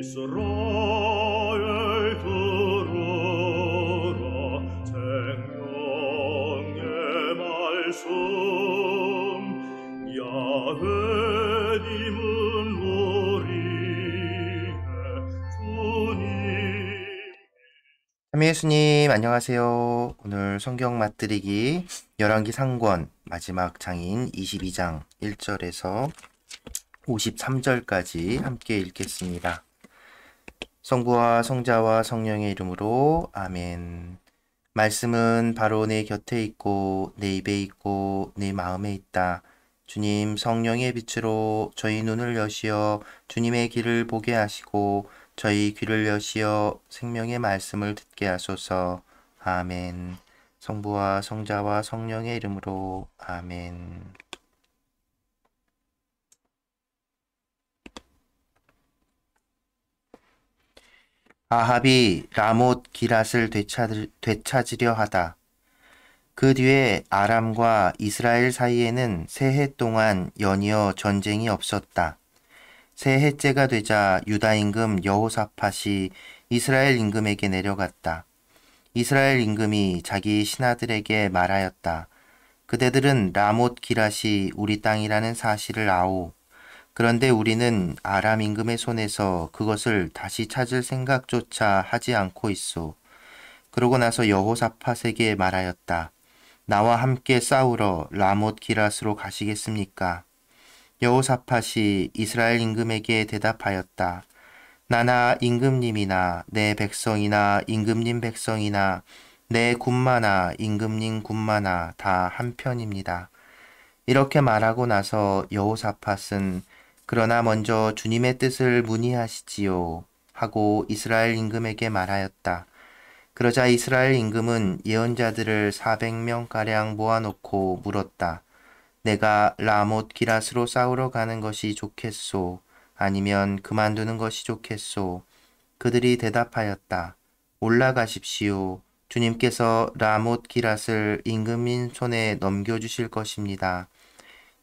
이스라엘 들으라 생명의 말씀 야훼님은 우리의 주님. 삼위 예수님 안녕하세요. 오늘 성경 맛들이기 열왕기 상권 마지막 장인 22장 1절에서 53절까지 함께 읽겠습니다. 성부와 성자와 성령의 이름으로 아멘. 말씀은 바로 내 곁에 있고 내 입에 있고 내 마음에 있다. 주님 성령의 빛으로 저희 눈을 여시어 주님의 길을 보게 하시고 저희 귀를 여시어 생명의 말씀을 듣게 하소서. 아멘. 성부와 성자와 성령의 이름으로 아멘. 아합이 라못 기랏을 되찾으려 하다. 그 뒤에 아람과 이스라엘 사이에는 세 해 동안 연이어 전쟁이 없었다. 세 해째가 되자 유다 임금 여호사밧이 이스라엘 임금에게 내려갔다. 이스라엘 임금이 자기 신하들에게 말하였다. 그대들은 라못 기랏이 우리 땅이라는 사실을 아오. 그런데 우리는 아람 임금의 손에서 그것을 다시 찾을 생각조차 하지 않고 있소. 그러고 나서 여호사밧에게 말하였다. 나와 함께 싸우러 라못 기랏으로 가시겠습니까? 여호사밧이 이스라엘 임금에게 대답하였다. 나나 임금님이나 내 백성이나 임금님 백성이나 내 군마나 임금님 군마나 다 한편입니다. 이렇게 말하고 나서 여호사밧은 그러나 먼저 주님의 뜻을 문의하시지요 하고 이스라엘 임금에게 말하였다. 그러자 이스라엘 임금은 예언자들을 400명가량 모아놓고 물었다. 내가 라못 기랏으로 싸우러 가는 것이 좋겠소? 아니면 그만두는 것이 좋겠소? 그들이 대답하였다. 올라가십시오. 주님께서 라못 기랏을 임금님 손에 넘겨주실 것입니다.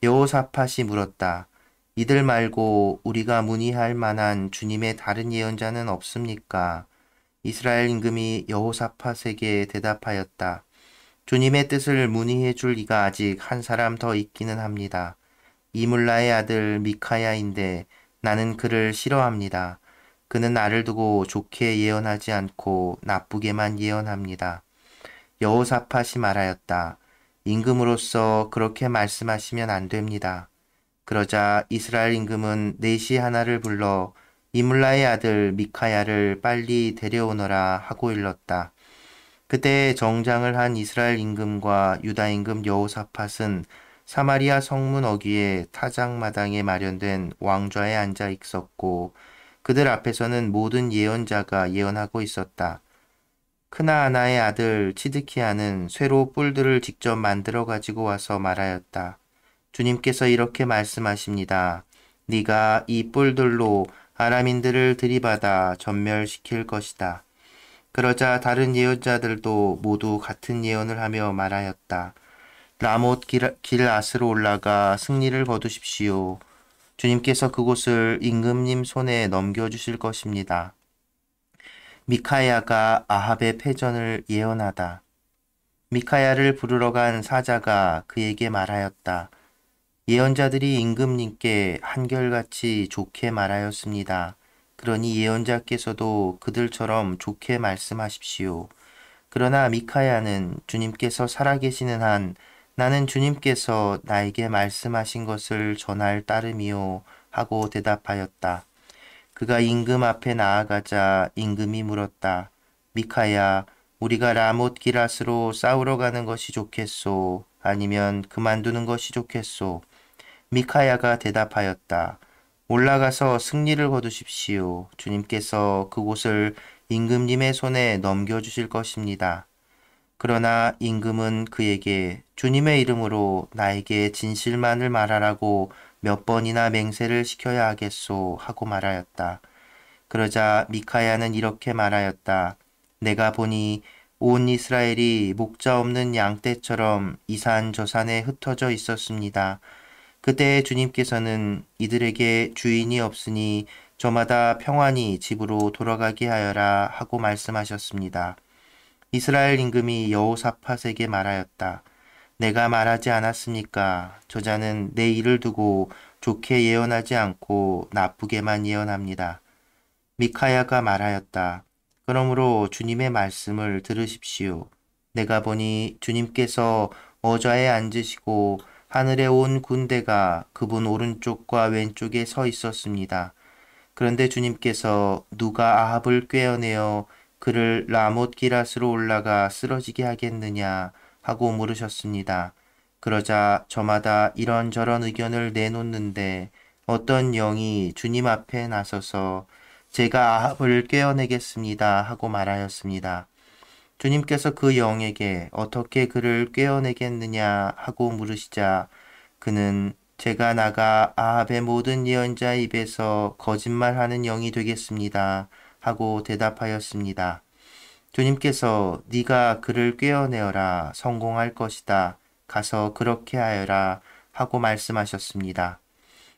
여호사밧이 물었다. 이들 말고 우리가 문의할 만한 주님의 다른 예언자는 없습니까? 이스라엘 임금이 여호사밧에게 대답하였다. 주님의 뜻을 문의해 줄 이가 아직 한 사람 더 있기는 합니다. 이물라의 아들 미카야인데 나는 그를 싫어합니다. 그는 나를 두고 좋게 예언하지 않고 나쁘게만 예언합니다. 여호사밧이 말하였다. 임금으로서 그렇게 말씀하시면 안 됩니다. 그러자 이스라엘 임금은 내시 하나를 불러 이물라의 아들 미카야를 빨리 데려오너라 하고 일렀다. 그때 정장을 한 이스라엘 임금과 유다 임금 여호사밧은 사마리아 성문 어귀의 타작마당에 마련된 왕좌에 앉아 있었고 그들 앞에서는 모든 예언자가 예언하고 있었다. 크나아나의 아들 치드키야는 쇠로 뿔들을 직접 만들어 가지고 와서 말하였다. 주님께서 이렇게 말씀하십니다. 네가 이 뿔들로 아람인들을 들이받아 전멸시킬 것이다. 그러자 다른 예언자들도 모두 같은 예언을 하며 말하였다. 라못 길앗으로 올라가 승리를 거두십시오. 주님께서 그곳을 임금님 손에 넘겨주실 것입니다. 미카야가 아합의 패전을 예언하다. 미카야를 부르러 간 사자가 그에게 말하였다. 예언자들이 임금님께 한결같이 좋게 말하였습니다. 그러니 예언자께서도 그들처럼 좋게 말씀하십시오. 그러나 미카야는 주님께서 살아계시는 한 나는 주님께서 나에게 말씀하신 것을 전할 따름이요 하고 대답하였다. 그가 임금 앞에 나아가자 임금이 물었다. 미카야, 우리가 라못 기랏으로 싸우러 가는 것이 좋겠소? 아니면 그만두는 것이 좋겠소? 미카야가 대답하였다. 올라가서 승리를 거두십시오. 주님께서 그곳을 임금님의 손에 넘겨주실 것입니다. 그러나 임금은 그에게 주님의 이름으로 나에게 진실만을 말하라고 몇 번이나 맹세를 시켜야 하겠소 하고 말하였다. 그러자 미카야는 이렇게 말하였다. 내가 보니 온 이스라엘이 목자 없는 양떼처럼 이 산 저 산에 흩어져 있었습니다. 그때 주님께서는 이들에게 주인이 없으니 저마다 평안히 집으로 돌아가게 하여라 하고 말씀하셨습니다. 이스라엘 임금이 여호사밧에게 말하였다. 내가 말하지 않았습니까? 저자는 내 일을 두고 좋게 예언하지 않고 나쁘게만 예언합니다. 미카야가 말하였다. 그러므로 주님의 말씀을 들으십시오. 내가 보니 주님께서 어좌에 앉으시고 하늘의 온 군대가 그분 오른쪽과 왼쪽에 서 있었습니다. 그런데 주님께서 누가 아합을 꿰어내어 그를 라못 기랏으로 올라가 쓰러지게 하겠느냐 하고 물으셨습니다. 그러자 저마다 이런저런 의견을 내놓는데 어떤 영이 주님 앞에 나서서 제가 아합을 꿰어내겠습니다 하고 말하였습니다. 주님께서 그 영에게 어떻게 그를 꿰어내겠느냐 하고 물으시자 그는 제가 나가 아합의 모든 예언자 입에서 거짓말하는 영이 되겠습니다 하고 대답하였습니다. 주님께서 네가 그를 꿰어내어라 성공할 것이다. 가서 그렇게 하여라 하고 말씀하셨습니다.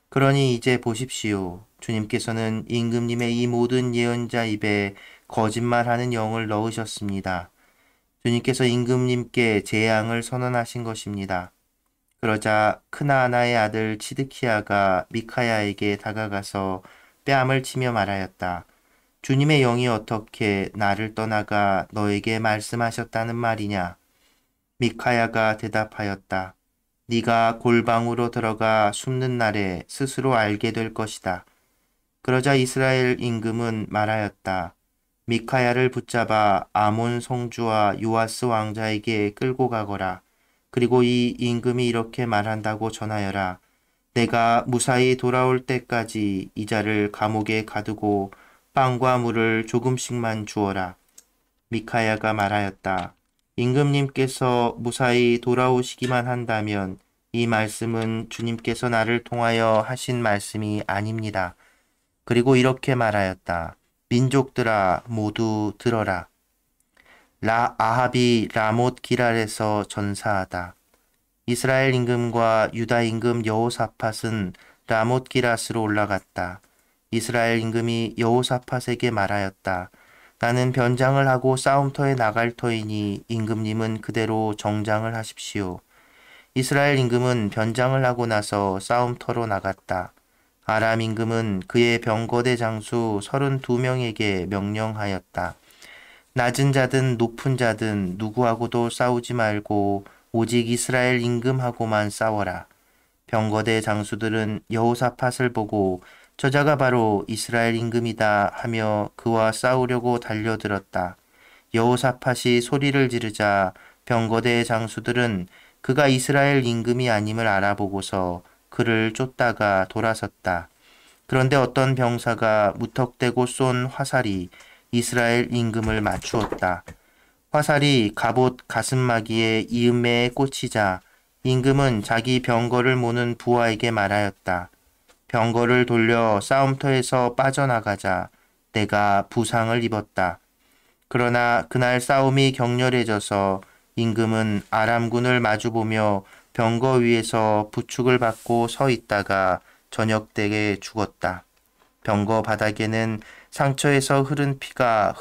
그러니 이제 보십시오. 주님께서는 임금님의 이 모든 예언자 입에 거짓말하는 영을 넣으셨습니다. 주님께서 임금님께 재앙을 선언하신 것입니다. 그러자 크나아나의 아들 치드키야가 미카야에게 다가가서 뺨을 치며 말하였다. 주님의 영이 어떻게 나를 떠나가 너에게 말씀하셨다는 말이냐? 미카야가 대답하였다. 네가 골방으로 들어가 숨는 날에 스스로 알게 될 것이다. 그러자 이스라엘 임금은 말하였다. 미카야를 붙잡아 아몬 성주와 요아스 왕자에게 끌고 가거라. 그리고 이 임금이 이렇게 말한다고 전하여라. 내가 무사히 돌아올 때까지 이 자를 감옥에 가두고 빵과 물을 조금씩만 주어라. 미카야가 말하였다. 임금님께서 무사히 돌아오시기만 한다면 이 말씀은 주님께서 나를 통하여 하신 말씀이 아닙니다. 그리고 이렇게 말하였다. 민족들아 모두 들어라. 아합이 라못 기랄에서 전사하다. 이스라엘 임금과 유다 임금 여호사밧은 라못 기랏으로 올라갔다. 이스라엘 임금이 여호사밧에게 말하였다. 나는 변장을 하고 싸움터에 나갈 터이니 임금님은 그대로 정장을 하십시오. 이스라엘 임금은 변장을 하고 나서 싸움터로 나갔다. 아람 임금은 그의 병거대 장수 32명에게 명령하였다. 낮은 자든 높은 자든 누구하고도 싸우지 말고 오직 이스라엘 임금하고만 싸워라. 병거대 장수들은 여호사밧을 보고 저자가 바로 이스라엘 임금이다 하며 그와 싸우려고 달려들었다. 여호사밧이 소리를 지르자 병거대 장수들은 그가 이스라엘 임금이 아님을 알아보고서 그를 쫓다가 돌아섰다. 그런데 어떤 병사가 무턱대고 쏜 화살이 이스라엘 임금을 맞추었다. 화살이 갑옷 가슴막이에 이음매에 꽂히자 임금은 자기 병거를 모는 부하에게 말하였다. 병거를 돌려 싸움터에서 빠져나가자 내가 부상을 입었다. 그러나 그날 싸움이 격렬해져서 임금은 아람군을 마주보며 병거 위에서 부축을 받고 서 있다가 저녁때에 죽었다. 병거 바닥에는 상처에서 흐른 피가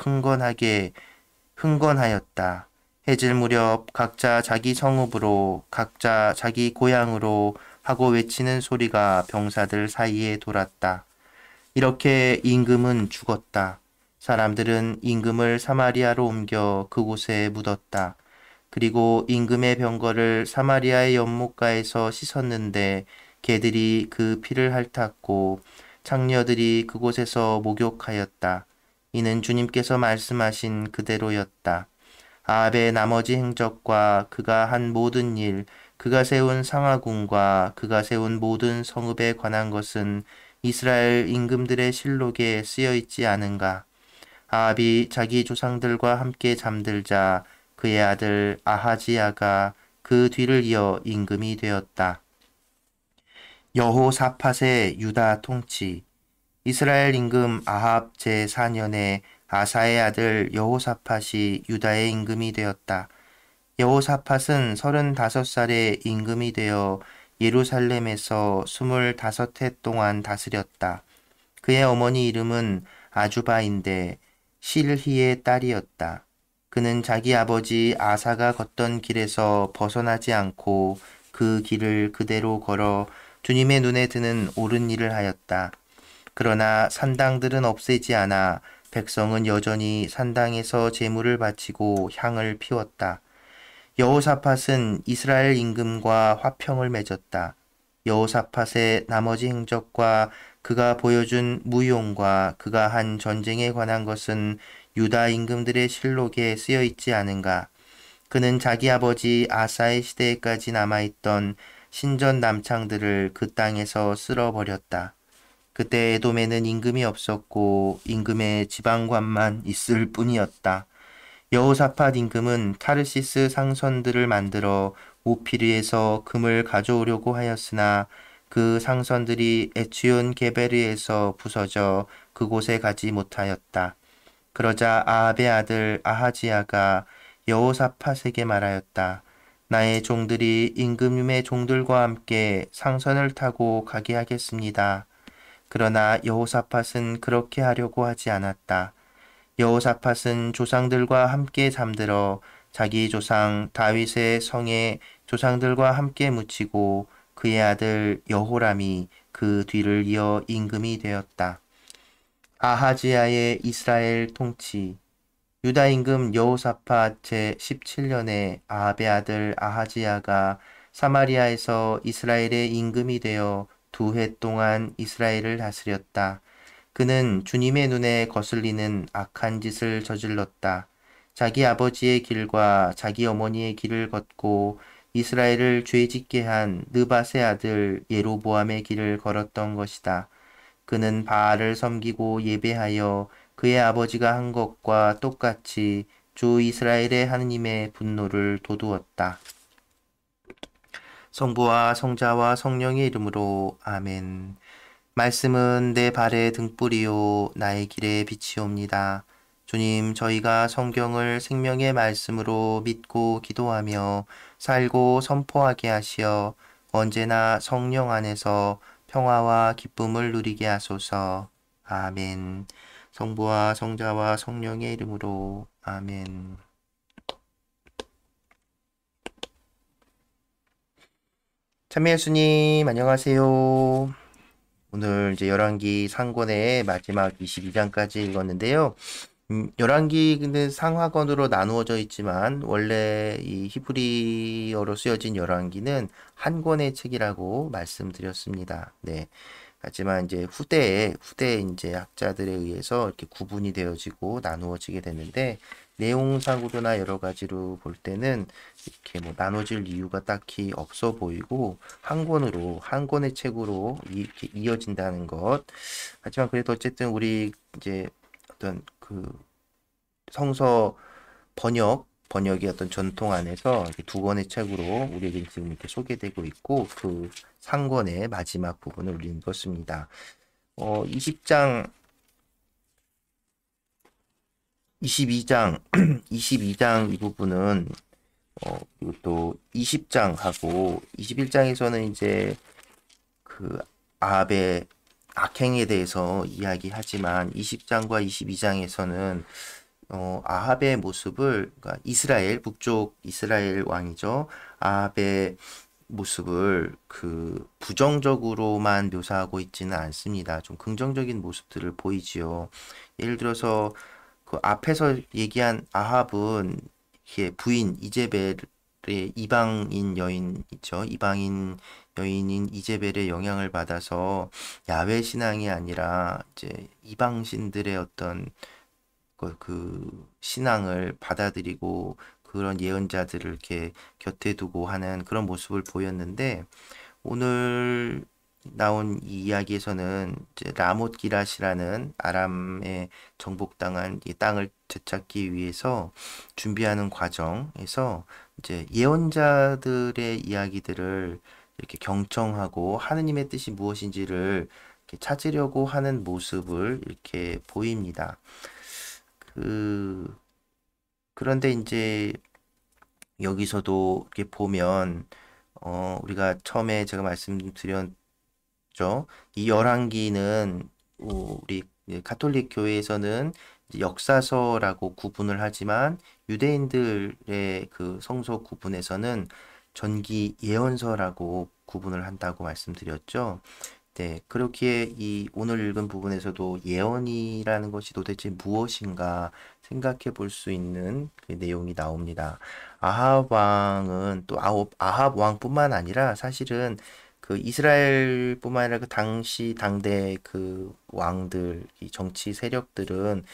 흥건하였다. 해질 무렵 각자 자기 성읍으로 각자 자기 고향으로 하고 외치는 소리가 병사들 사이에 돌았다. 이렇게 임금은 죽었다. 사람들은 임금을 사마리아로 옮겨 그곳에 묻었다. 그리고 임금의 병거를 사마리아의 연못가에서 씻었는데 개들이 그 피를 핥았고 창녀들이 그곳에서 목욕하였다. 이는 주님께서 말씀하신 그대로였다. 아합의 나머지 행적과 그가 한 모든 일, 그가 세운 상하궁과 그가 세운 모든 성읍에 관한 것은 이스라엘 임금들의 실록에 쓰여 있지 않은가. 아합이 자기 조상들과 함께 잠들자 그의 아들 아하지야가 그 뒤를 이어 임금이 되었다. 여호사밧의 유다 통치. 이스라엘 임금 아합 제4년에 아사의 아들 여호사밧이 유다의 임금이 되었다. 여호사밧은 35살에 임금이 되어 예루살렘에서 25해 동안 다스렸다. 그의 어머니 이름은 아주바인데 실히의 딸이었다. 그는 자기 아버지 아사가 걷던 길에서 벗어나지 않고 그 길을 그대로 걸어 주님의 눈에 드는 옳은 일을 하였다. 그러나 산당들은 없애지 않아 백성은 여전히 산당에서 제물을 바치고 향을 피웠다. 여호사밧은 이스라엘 임금과 화평을 맺었다. 여호사밧의 나머지 행적과 그가 보여준 무용과 그가 한 전쟁에 관한 것은 유다 임금들의 실록에 쓰여 있지 않은가? 그는 자기 아버지 아사의 시대에까지 남아있던 신전 남창들을 그 땅에서 쓸어버렸다. 그때 에돔에는 임금이 없었고 임금의 지방관만 있을 뿐이었다. 여호사밧 임금은 타르시스 상선들을 만들어 오피르에서 금을 가져오려고 하였으나 그 상선들이 에치온 게베르에서 부서져 그곳에 가지 못하였다. 그러자 아합의 아들 아하지야가 여호사밧에게 말하였다. 나의 종들이 임금님의 종들과 함께 상선을 타고 가게 하겠습니다. 그러나 여호사밧은 그렇게 하려고 하지 않았다. 여호사밧은 조상들과 함께 잠들어 자기 조상 다윗의 성에 조상들과 함께 묻히고 그의 아들 여호람이 그 뒤를 이어 임금이 되었다. 아하지야의 이스라엘 통치. 유다 임금 여호사밧 제 17년에 아합의 아들 아하지야가 사마리아에서 이스라엘의 임금이 되어 2해 동안 이스라엘을 다스렸다. 그는 주님의 눈에 거슬리는 악한 짓을 저질렀다. 자기 아버지의 길과 자기 어머니의 길을 걷고 이스라엘을 죄짓게 한 느밧의 아들 예로보암의 길을 걸었던 것이다. 그는 바알을 섬기고 예배하여 그의 아버지가 한 것과 똑같이 주 이스라엘의 하느님의 분노를 돋우었다. 성부와 성자와 성령의 이름으로 아멘. 말씀은 내 발의 등불이요 나의 길에 빛이옵니다. 주님, 저희가 성경을 생명의 말씀으로 믿고 기도하며 살고 선포하게 하시어 언제나 성령 안에서 평화와 기쁨을 누리게 하소서. 아멘. 성부와 성자와 성령의 이름으로 아멘. 참여 예수님, 안녕하세요. 오늘 이제 열왕기 상권의 마지막 22장까지 읽었는데요. 열왕기 근데 상하권으로 나누어져 있지만 원래 이 히브리어로 쓰여진 열왕기는 한 권의 책이라고 말씀드렸습니다. 네. 하지만 이제 후대에 이제 학자들에 의해서 이렇게 구분이 되어지고 나누어지게 됐는데 내용상으로나 여러 가지로 볼 때는 이렇게 뭐 나눠질 이유가 딱히 없어 보이고 한 권으로 한 권의 책으로 이렇게 이어진다는 것. 하지만 그래도 어쨌든 우리 이제 어떤 그 성서 번역의 어떤 전통 안에서 이렇게 두 권의 책으로 우리에게 지금 이렇게 소개되고 있고 그 상권의 마지막 부분을 우리 읽었습니다. 20장 22장 22장 이 부분은 그리고 또 20장하고 21장에서는 이제 그 아합의 악행에 대해서 이야기하지만 20장과 22장에서는 아합의 모습을 그러니까 이스라엘 북쪽 이스라엘 왕이죠. 아합의 모습을 그 부정적으로만 묘사하고 있지는 않습니다. 좀 긍정적인 모습들을 보이지요. 예를 들어서 그 앞에서 얘기한 아합은 이게 부인 이제벨의 이방인 여인 있죠. 이방인 여인인 이제벨의 영향을 받아서 야훼 신앙이 아니라 이제 이방신들의 어떤 그 신앙을 받아들이고 그런 예언자들을 이렇게 곁에 두고 하는 그런 모습을 보였는데 오늘 나온 이 이야기에서는 이제 라못 기랏이라는 아람에 정복당한 이 땅을 되찾기 위해서 준비하는 과정에서 이제 예언자들의 이야기들을 이렇게 경청하고 하느님의 뜻이 무엇인지를 이렇게 찾으려고 하는 모습을 이렇게 보입니다. 그런데 이제 여기서도 이렇게 보면 우리가 처음에 제가 말씀드렸죠. 이 열왕기는 우리 가톨릭 교회에서는 이제 역사서라고 구분을 하지만 유대인들의 그 성서 구분에서는 전기 예언서라고 구분을 한다고 말씀드렸죠. 네, 그렇기에 이 오늘 읽은 부분에서도 예언이라는 것이 도대체 무엇인가 생각해 볼 수 있는 그 내용이 나옵니다. 아합 왕은 또 아합 왕뿐만 아니라 사실은 그 이스라엘뿐만 아니라 그 당시 당대 그 왕들, 이 정치 세력들은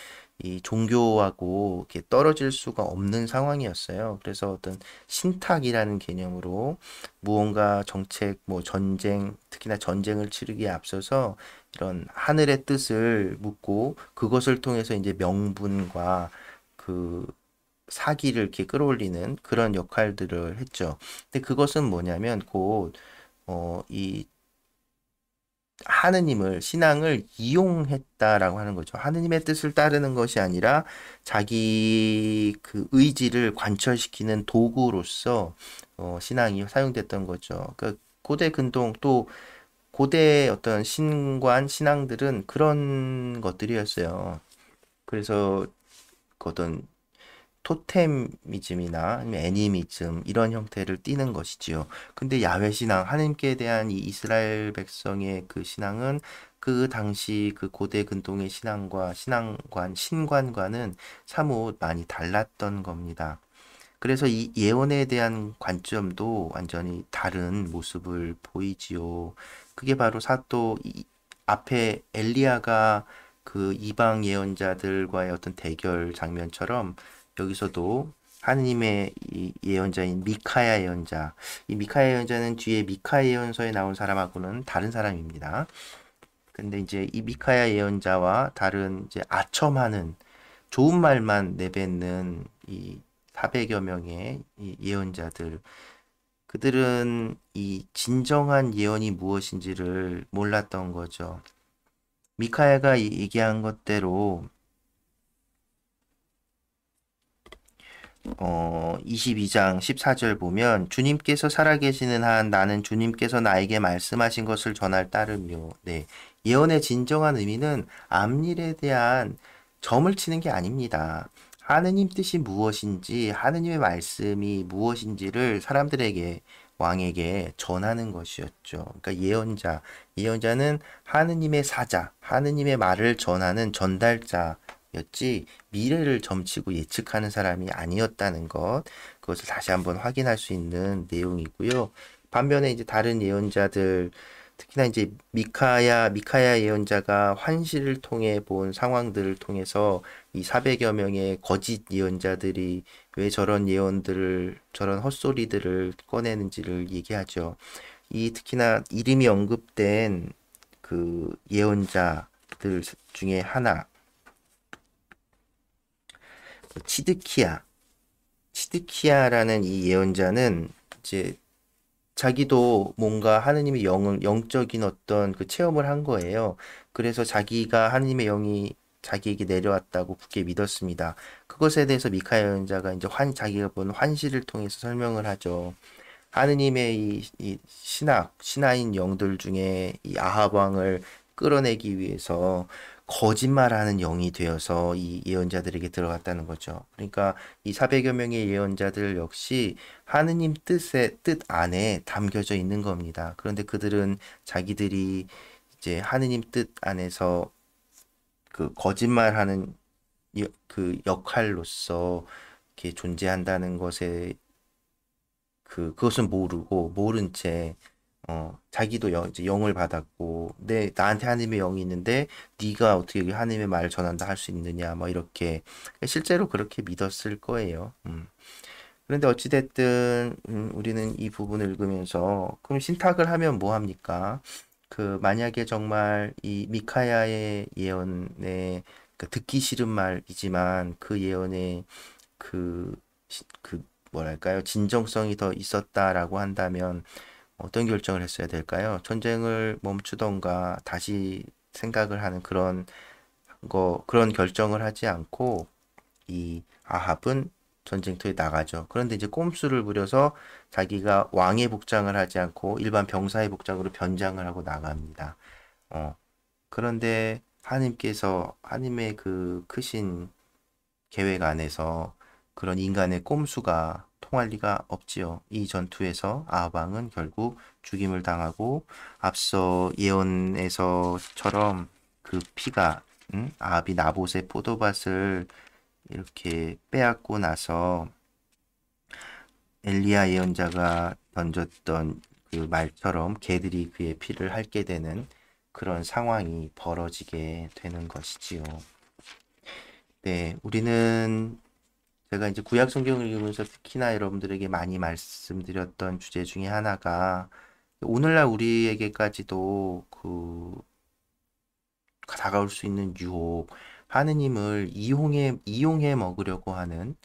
이 종교하고 이렇게 떨어질 수가 없는 상황이었어요. 그래서 어떤 신탁이라는 개념으로 무언가 정책, 뭐 전쟁, 특히나 전쟁을 치르기에 앞서서 이런 하늘의 뜻을 묻고 그것을 통해서 이제 명분과 그 사기를 이렇게 끌어올리는 그런 역할들을 했죠. 근데 그것은 뭐냐면 곧, 이 하느님을, 신앙을 이용했다라고 하는 거죠. 하느님의 뜻을 따르는 것이 아니라 자기 그 의지를 관철시키는 도구로서 신앙이 사용됐던 거죠. 그 고대 근동 또 고대 어떤 신관, 신앙들은 그런 것들이었어요. 그래서 그 어떤 토테미즘이나 아니면 애니미즘 이런 형태를 띠는 것이지요. 근데 야훼 신앙, 하나님께 대한 이 이스라엘 백성의 그 신앙은 그 당시 그 고대 근동의 신앙과 신앙관, 신관과는 사뭇 많이 달랐던 겁니다. 그래서 이 예언에 대한 관점도 완전히 다른 모습을 보이지요. 그게 바로 사또 앞에 엘리야가 그 이방 예언자들과의 어떤 대결 장면처럼 여기서도 하느님의 이 예언자인 미카야 예언자, 이 미카야 예언자는 뒤에 미카 예언서에 나온 사람하고는 다른 사람입니다. 근데 이제 이 미카야 예언자와 다른 이제 아첨하는 좋은 말만 내뱉는 이 400여 명의 이 예언자들, 그들은 이 진정한 예언이 무엇인지를 몰랐던 거죠. 미카야가 얘기한 것대로 22장 14절 보면 주님께서 살아계시는 한 나는 주님께서 나에게 말씀하신 것을 전할 따름이요. 네. 예언의 진정한 의미는 앞일에 대한 점을 치는 게 아닙니다. 하느님 뜻이 무엇인지, 하느님의 말씀이 무엇인지를 사람들에게, 왕에게 전하는 것이었죠. 그러니까 예언자는 하느님의 사자, 하느님의 말을 전하는 전달자였지, 미래를 점치고 예측하는 사람이 아니었다는 것, 그것을 다시 한번 확인할 수 있는 내용이고요. 반면에 이제 다른 예언자들, 특히나 이제 미카야 예언자가 환시를 통해 본 상황들을 통해서 이 400여 명의 거짓 예언자들이 왜 저런 예언들을, 저런 헛소리들을 꺼내는지를 얘기하죠. 이 특히나 이름이 언급된 그 예언자들 중에 하나, 치드키야. 치드키야라는 이 예언자는 이제 자기도 뭔가 하느님의 영적인 어떤 그 체험을 한 거예요. 그래서 자기가 하느님의 영이 자기에게 내려왔다고 굳게 믿었습니다. 그것에 대해서 미카 예언자가 이제 자기가 본 환시를 통해서 설명을 하죠. 하느님의 이 신하인 영들 중에 이 아합 왕을 끌어내기 위해서 거짓말하는 영이 되어서 이 예언자들에게 들어갔다는 거죠. 그러니까 이 400여 명의 예언자들 역시 하느님 뜻 안에 담겨져 있는 겁니다. 그런데 그들은 자기들이 이제 하느님 뜻 안에서 그 거짓말하는 그 역할로서 이렇게 존재한다는 것에 그것은 모르고 모른 채 자기도 이제 영을 받았고 나한테 하나님의 영이 있는데 네가 어떻게 하나님의 말을 전한다 할 수 있느냐 뭐 이렇게 실제로 그렇게 믿었을 거예요. 그런데 어찌됐든 우리는 이 부분을 읽으면서 그럼 신탁을 하면 뭐 합니까? 그 만약에 정말 이 미카야의 예언에 그 듣기 싫은 말이지만 그 예언에 그, 그 뭐랄까요? 진정성이 더 있었다라고 한다면 어떤 결정을 했어야 될까요? 전쟁을 멈추던가 다시 생각을 하는 그런 결정을 하지 않고 이 아합은 전쟁터에 나가죠. 그런데 이제 꼼수를 부려서 자기가 왕의 복장을 하지 않고 일반 병사의 복장으로 변장을 하고 나갑니다. 어, 그런데 하나님의 그 크신 계획 안에서 그런 인간의 꼼수가 통할 리가 없지요. 이 전투에서 아합 왕은 결국 죽임을 당하고 앞서 예언에서처럼 그 피가 아합이 나봇의 포도밭을 이렇게 빼앗고 나서 엘리야 예언자가 던졌던 그 말처럼 개들이 그의 피를 핥게 되는 그런 상황이 벌어지게 되는 것이지요. 네, 우리는 제가 이제 구약 성경을 읽으면서 특히나 여러분들에게 많이 말씀드렸던 주제 중에 하나가 오늘날 우리에게까지도 다가올 수 있는 유혹, 하느님을 이용해 먹으려고 하는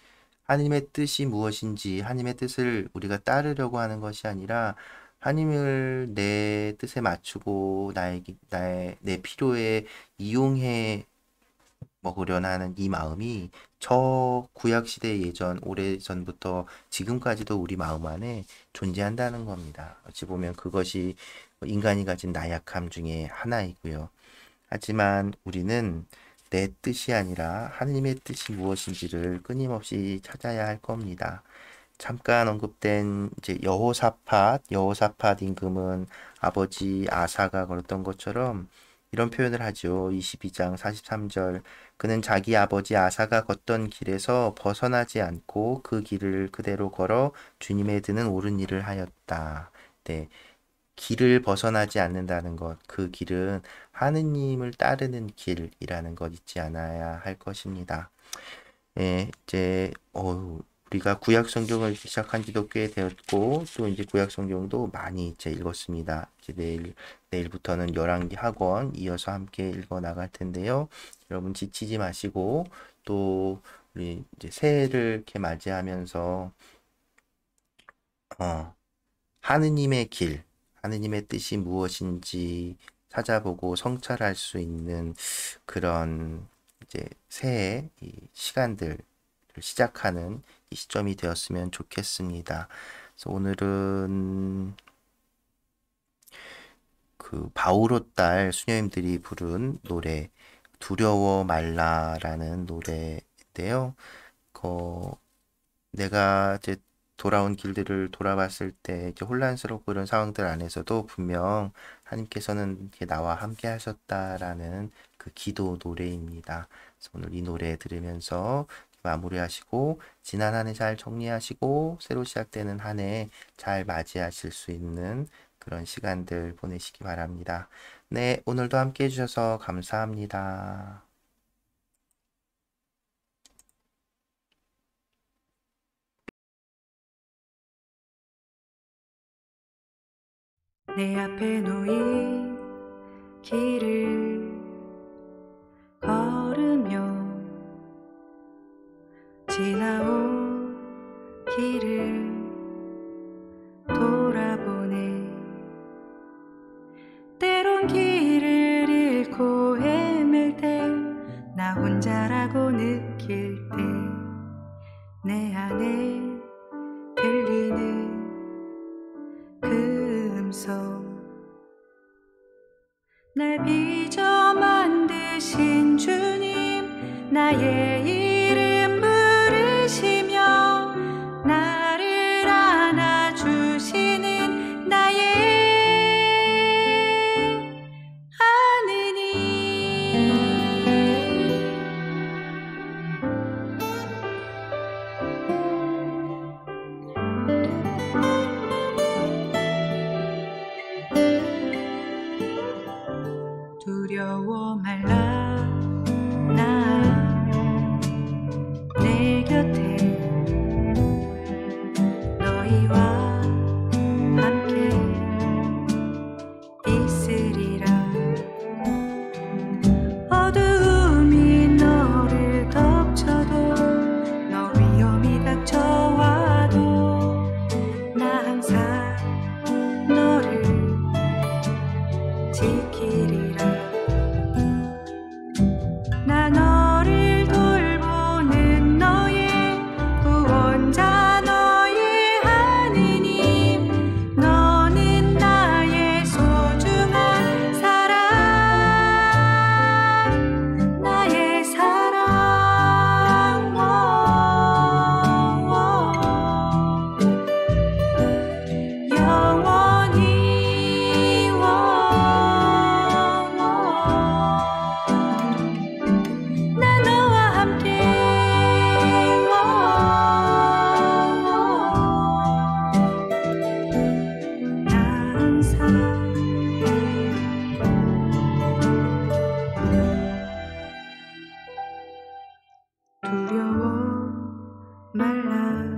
하느님의 뜻이 무엇인지 하느님의 뜻을 우리가 따르려고 하는 것이 아니라 하느님을 내 뜻에 맞추고 내 필요에 이용해 먹으려는 하는 이 마음이 저 구약시대 예전 오래전부터 지금까지도 우리 마음 안에 존재한다는 겁니다. 어찌 보면 그것이 인간이 가진 나약함 중에 하나이고요. 하지만 우리는 내 뜻이 아니라 하느님의 뜻이 무엇인지를 끊임없이 찾아야 할 겁니다. 잠깐 언급된 이제 여호사밧 임금은 아버지 아사가 걸었던 것처럼 이런 표현을 하죠. 22장 43절. 그는 자기 아버지 아사가 걷던 길에서 벗어나지 않고 그 길을 그대로 걸어 주님의 드는 옳은 일을 하였다. 네. 길을 벗어나지 않는다는 것, 그 길은 하느님을 따르는 길이라는 것 잊지 않아야 할 것입니다. 예, 이제 우리가 구약 성경을 시작한 지도 꽤 되었고 또 이제 구약 성경도 많이 이제 읽었습니다. 이제 내일부터는 열왕기 학원 이어서 함께 읽어 나갈 텐데요. 여러분 지치지 마시고 또 우리 이제 새해를 이렇게 맞이하면서 하느님의 길, 하느님의 뜻이 무엇인지 찾아보고 성찰할 수 있는 그런 이제 새해 이 시간들을 시작하는 이 시점이 되었으면 좋겠습니다. 그래서 오늘은 그 바오로 딸 수녀님들이 부른 노래 두려워 말라라는 노래인데요. 내가 이제 돌아온 길들을 돌아봤을 때 이제 혼란스럽고 이런 상황들 안에서도 분명 하나님께서는 이렇게 나와 함께 하셨다라는 그 기도 노래입니다. 그래서 오늘 이 노래 들으면서 마무리하시고 지난 한 해 잘 정리하시고 새로 시작되는 한 해 잘 맞이하실 수 있는 그런 시간들 보내시기 바랍니다. 네, 오늘도 함께 해주셔서 감사합니다. 내 앞에 놓인 길을 걸으며 지나온 길을 돌아보네. 때론 길을 잃고 헤맬 때 나 혼자라고 느낄 때 내 안에 들리는 그 음성 날 빚어 만드신 주님 나의 이름 부르시며 나를 안아주시는 나의 두려워 말라 나 내 곁에 너희와 함께 있으리라. 어두움이 너를 덮쳐도 너 위험이 닥쳐와도 나 항상 너를 지키리라. 나 너를 돌보는 너의 구원자 너의 하느님 너는 나의 소중한 사랑 달라